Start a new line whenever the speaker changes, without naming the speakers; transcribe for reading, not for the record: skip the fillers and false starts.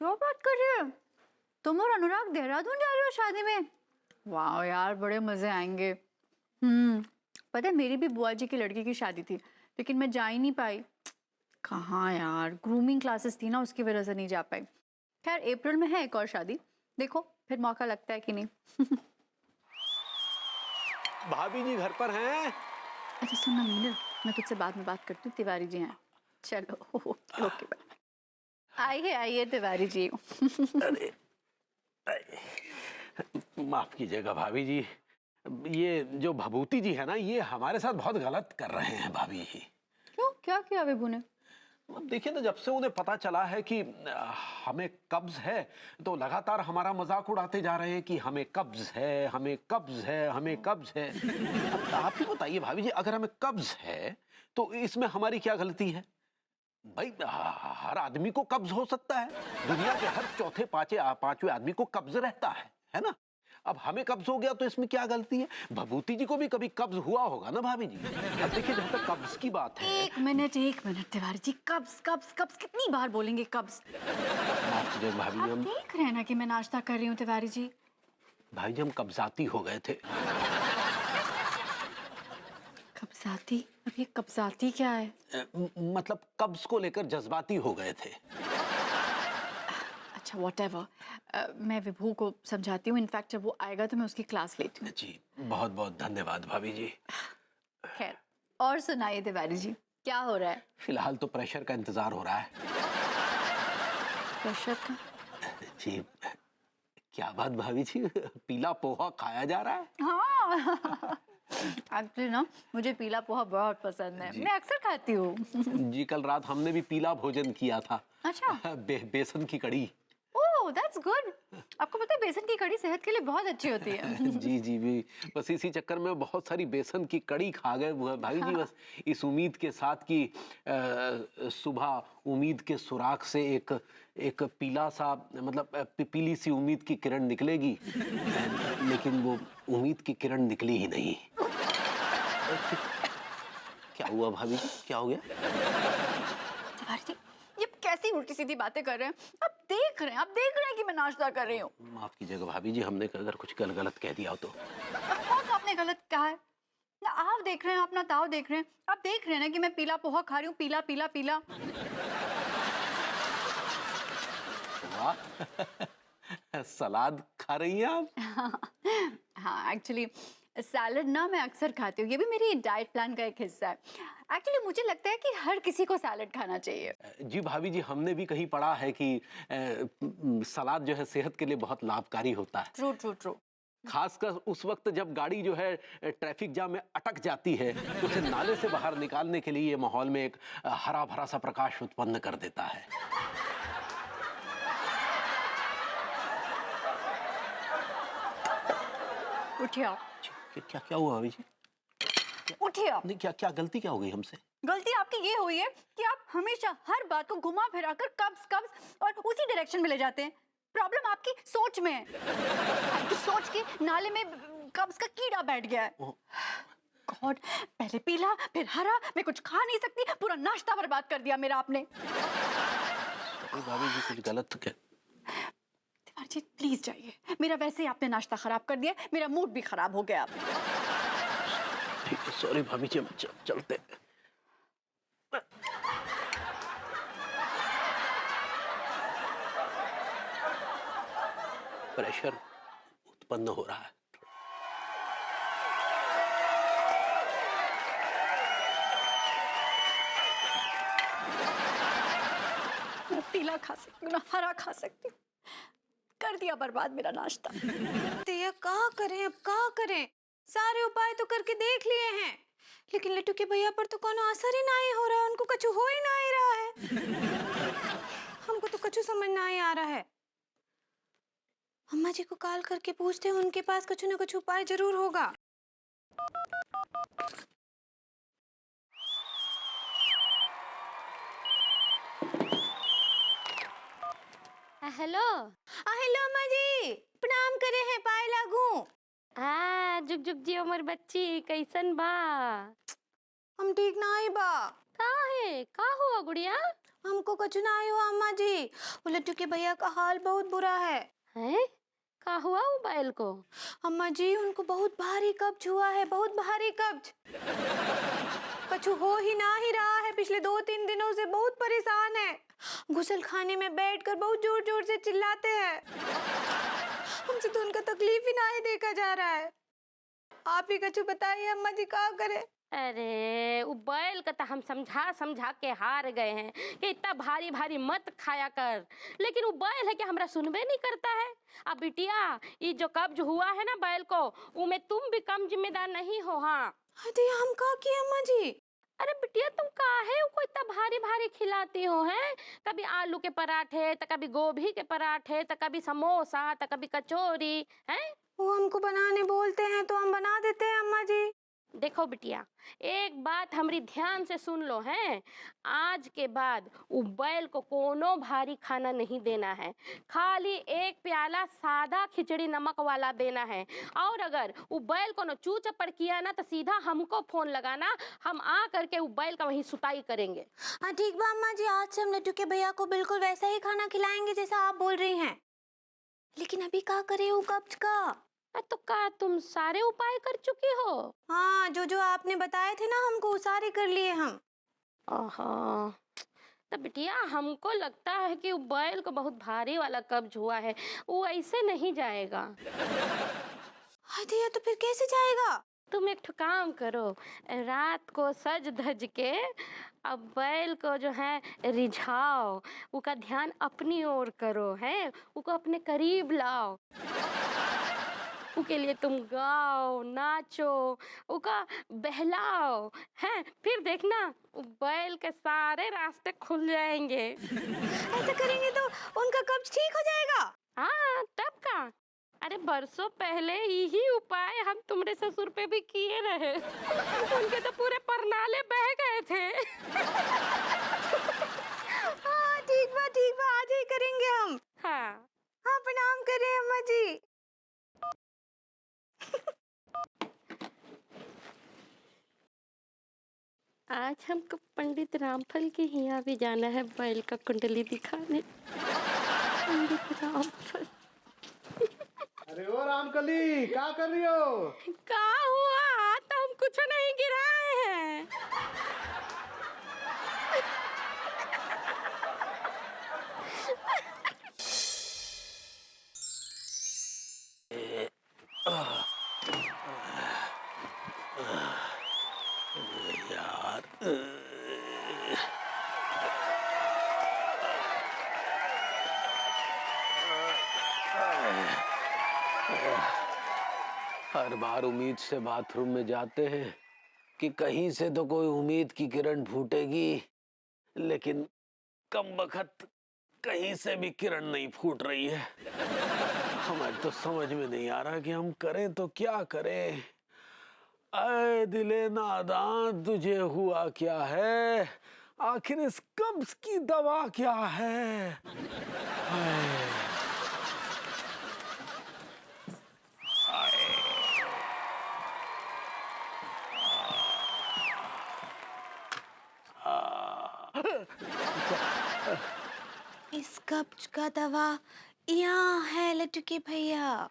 क्या बात कर रही है? तुम और अनुराग देहरादून जा रहे हो शादी में? वाह यार, बड़े मजे आएंगे। पता है मेरी भी बुआ जी की लड़की की शादी थी, लेकिन मैं जा ही नहीं पाई। कहाँ यार, ग्रूमिंग क्लासेस थी ना, उसकी वजह से नहीं जा पाई। खैर अप्रैल में है एक और शादी, देखो फिर मौका लगता है कि नहीं।
भाभी जी घर पर हैं?
अच्छा सुनना मीनल, मैं तुझसे बाद में बात करती हूँ, तिवारी जी हैं। चलो ओके ओके, आइए आइए तिवारी जी।
अरे माफ कीजिएगा भाभी जी, ये जो भभूति जी है ना, ये हमारे साथ बहुत गलत कर रहे हैं भाभी जी।
क्यों, क्या किया विभू ने?
अब देखिए ना, जब से उन्हें पता चला है कि हमें कब्ज है, तो लगातार हमारा मजाक उड़ाते जा रहे हैं कि हमें कब्ज है, हमें कब्ज है, हमें कब्ज है। अब आप ही बताइए भाभी जी, अगर हमें कब्ज है तो इसमें हमारी क्या गलती है? भाई हर आदमी को कब्ज हो सकता है, दुनिया के हर चौथे पांचवें आदमी को कब्ज रहता है ना? अब हमें कब्ज हो गया तो इसमें क्या गलती है? भभूति जी को भी कभी कब्ज हुआ होगा ना भाभी जी। अब देखिए, जहां तक कब्ज की बात है।
एक मिनट तिवारी जी, कब्ज कब्ज कब्ज कितनी बार बोलेंगे कब्ज?
माफ कीजिए भाभी जी,
आप
हम
देख रहे हैं ना कि मैं नाश्ता कर रही हूँ तिवारी जी।
भाई जी हम कब्जाती हो गए थे।
कब्जाती? अब ये कब्जाती क्या है?
मतलब कब्ज को लेकर जज्बाती हो गए थे।
अच्छा व्हाटएवर, मैं विभू को समझाती हूँ। इनफैक्ट जब वो आएगा तो मैं उसकी क्लास लेती हूँ।
जी बहुत बहुत धन्यवाद भाभी जी।
खैर और सुनाइए तिवारी जी, क्या हो रहा है?
फिलहाल तो प्रेशर का इंतजार हो रहा है।
प्रेशर का?
जी क्या बात भाभी जी, पीला पोहा खाया जा रहा है?
हाँ। एक्चुअली ना मुझे पीला पोहा बहुत पसंद है, मैं अक्सर खाती हूँ।
जी कल रात हमने भी पीला भोजन किया था।
अच्छा।
बेसन की कड़ी।
Oh that's good. आपको पता है बेसन की कड़ी सेहत के लिए बहुत अच्छी होती है।
जी जी भी, बस इसी चक्कर में बहुत सारी बेसन की कड़ी खा गए भाई जी। बस इस उम्मीद के साथ कि सुबह उम्मीद के सुराख से एक पीला सा, मतलब पीली सी उम्मीद की किरण निकलेगी, लेकिन वो उम्मीद की किरण निकली ही नहीं। क्या हुआ भाभी जी, क्या हो गया?
तिवारी जी, ये कैसी उल्टी सीधी बातें कर रहे हैं? आप देख रहे हैं कि मैं नाश्ता कर रही हूँ।
माफ कीजिएगा भाभी जी, हमने अगर कुछ गलत कह दिया हो तो।
कौन सा आपने गलत कहा है? ना आप देख रहे हैं, अपना ताव देख रहे हैं। आप देख रहे हैं ना कि मैं पीला पोहा खा रही हूँ, पीला पीला पीला।
वाह, सलाद खा रही हैं आप?
हाँ एक्चुअली सैलड ना मैं अक्सर खाती हूँ, ये भी मेरी डाइट प्लान का एक हिस्सा है। एक्चुअली मुझे लगता है कि हर किसी को सैलड खाना चाहिए।
जी भाभी जी, हमने भी कहीं पढ़ा है कि सलाद जो है सेहत के लिए बहुत लाभकारी होता है।
True true true.
खासकर उस वक्त जब गाड़ी जो है ट्रैफिक जाम में अटक जाती है, तो उसे नाले से बाहर निकालने के लिए ये माहौल में एक हरा भरा सा प्रकाश उत्पन्न कर देता है।
उठिए आप।
क्या क्या हुआ भाभी जी?
उठिए आप।
नहीं, क्या गलती क्या हो गई हमसे?
गलती आपकी ये हुई है कि आप हमेशा हर बात को घुमा फिरा कर कब्ज कब्ज और उसी डायरेक्शन में ले जाते हैं। प्रॉब्लम आपकी सोच में है। आपकी सोच के नाले में कब्ज का कीड़ा बैठ गया है। गॉड, पहले पीला फिर हरा, मैं कुछ खा नहीं सकती, पूरा नाश्ता बर्बाद कर दिया मेरा आपने।
भाभी जी कुछ गलत तो क्या?
तिवारी जी प्लीज जाइए, मेरा वैसे ही आपने नाश्ता खराब कर दिया, मेरा मूड भी खराब हो गया।
ठीक है, सॉरी भाभी जी, हम चलते। प्रेशर उत्पन्न हो रहा है।
मैं पीला खा सकती हूँ ना हरा खा सकती हूँ, कर दिया बर्बाद मेरा नाश्ता।
तो क्या करें, अब क्या करें? सारे उपाय तो करके देख लिए हैं, लेकिन लट्टू के भैया पर तो कोनो असर ही नहीं हो रहा है, उनको कछु हो ही नहीं रहा है। हमको तो कछु समझ नहीं आ रहा है। अम्मा जी को कॉल करके पूछते हैं, उनके पास कछु न कछु उपाय जरूर होगा।
हेलो।
हेलो अम्मा जी, प्रणाम करे हैं, पाए लागू।
हाँ जुग जुग जी उमर बच्ची, कैसन बा?
हम ठीक नहीं बा।
का है, का हुआ गुड़िया?
हमको कछु ना आयो अम्मा जी। वो लट्टू के भैया का हाल बहुत बुरा है।
हैं? का हुआ वो बैल को?
अम्मा जी उनको बहुत भारी कब्ज हुआ है, बहुत भारी कब्ज। कछु हो ही ना ही रहा है, पिछले 2-3 दिनों से बहुत परेशान है। गुसल खाने में बैठकर बहुत जोर जोर से चिल्लाते हैं। हमसे तो उनका तकलीफ ही ना ही देखा जा रहा है। आप ही कछु बताइए अम्मा जी, क्या करे।
अरे वो बैल का तो हम समझा समझा के हार गए हैं कि इतना भारी भारी मत खाया कर, लेकिन वो बैल है कि हमरा सुनबे नहीं करता है। अब बिटिया ये जो कब्ज हुआ है ना बैल को, उमें तुम भी कम जिम्मेदार नहीं हो। हाँ
अरे हम का किए अम्मा जी?
अरे बिटिया तुम काहे उसको इतना भारी भारी खिलाती हो हैं? कभी आलू के पराठे, तो कभी गोभी के पराठे, तो कभी समोसा, तो कभी कचौरी हैं।
वो हमको बनाने बोलते हैं तो हम बना देते हैं अम्मा जी।
देखो बिटिया, एक बात हमारी ध्यान से सुन लो हैं। आज के बाद वो बैल को कोनो भारी खाना नहीं देना है, खाली एक प्याला सादा खिचड़ी नमक वाला देना है। और अगर वो बैल को न चू चपड़ किया ना, तो सीधा हमको फोन लगाना, हम आ करके वो बैल का वहीं सुताई करेंगे।
हाँ ठीक बा अम्मा जी, आज से हम लट्टू के भैया को बिल्कुल वैसा ही खाना खिलाएंगे जैसा आप बोल रही हैं। लेकिन अभी क्या करें वो कब्ज का?
तो का तुम सारे उपाय कर चुकी हो?
हाँ, जो जो आपने बताए थे ना हमको, वो सारे कर लिए हम।
आहा, तो बिटिया हमको लगता है कि वो बैल को बहुत भारी वाला कब्ज हुआ है, वो ऐसे नहीं जाएगा।
अरे तो फिर कैसे जाएगा?
तुम एक ठो काम करो, रात को सज धज के अब बैल को जो है रिझाओ, उसका ध्यान अपनी ओर करो, है उसको अपने करीब लाओ। उसके लिए तुम गाओ, नाचो, उसका बहलाओ, हैं, फिर देखना बैल के सारे रास्ते खुल जाएंगे।
ऐसा करेंगे तो उनका कब्ज ठीक हो जाएगा?
हाँ तब का। अरे बरसों पहले यही उपाय हम तुम्हारे ससुर पे भी किए रहे। उनके तो पूरे परनाले बह गए थे।
हाँ ठीक बा, आज ही करेंगे हम।
हाँ
हाँ प्रणाम करें अम्मा जी।
आज हमको पंडित रामफल के यहाँ भी जाना है बैल का कुंडली दिखाने। पंडित रामफल।
अरे ओ रामकली, क्या कर रही हो?
क्या हुआ? तो हम कुछ नहीं गिराए हैं।
हर बार उम्मीद से बाथरूम में जाते हैं कि कहीं से तो कोई उम्मीद की किरण फूटेगी, लेकिन कम बखत कहीं से भी किरण नहीं फूट रही है। हमें तो समझ में नहीं आ रहा कि हम करें तो क्या करें। ऐ दिले नादान, तुझे हुआ क्या है? आखिर इस कब्ज की दवा क्या है?
इस कब्ज का दवा यहाँ है लट्टू के भैया।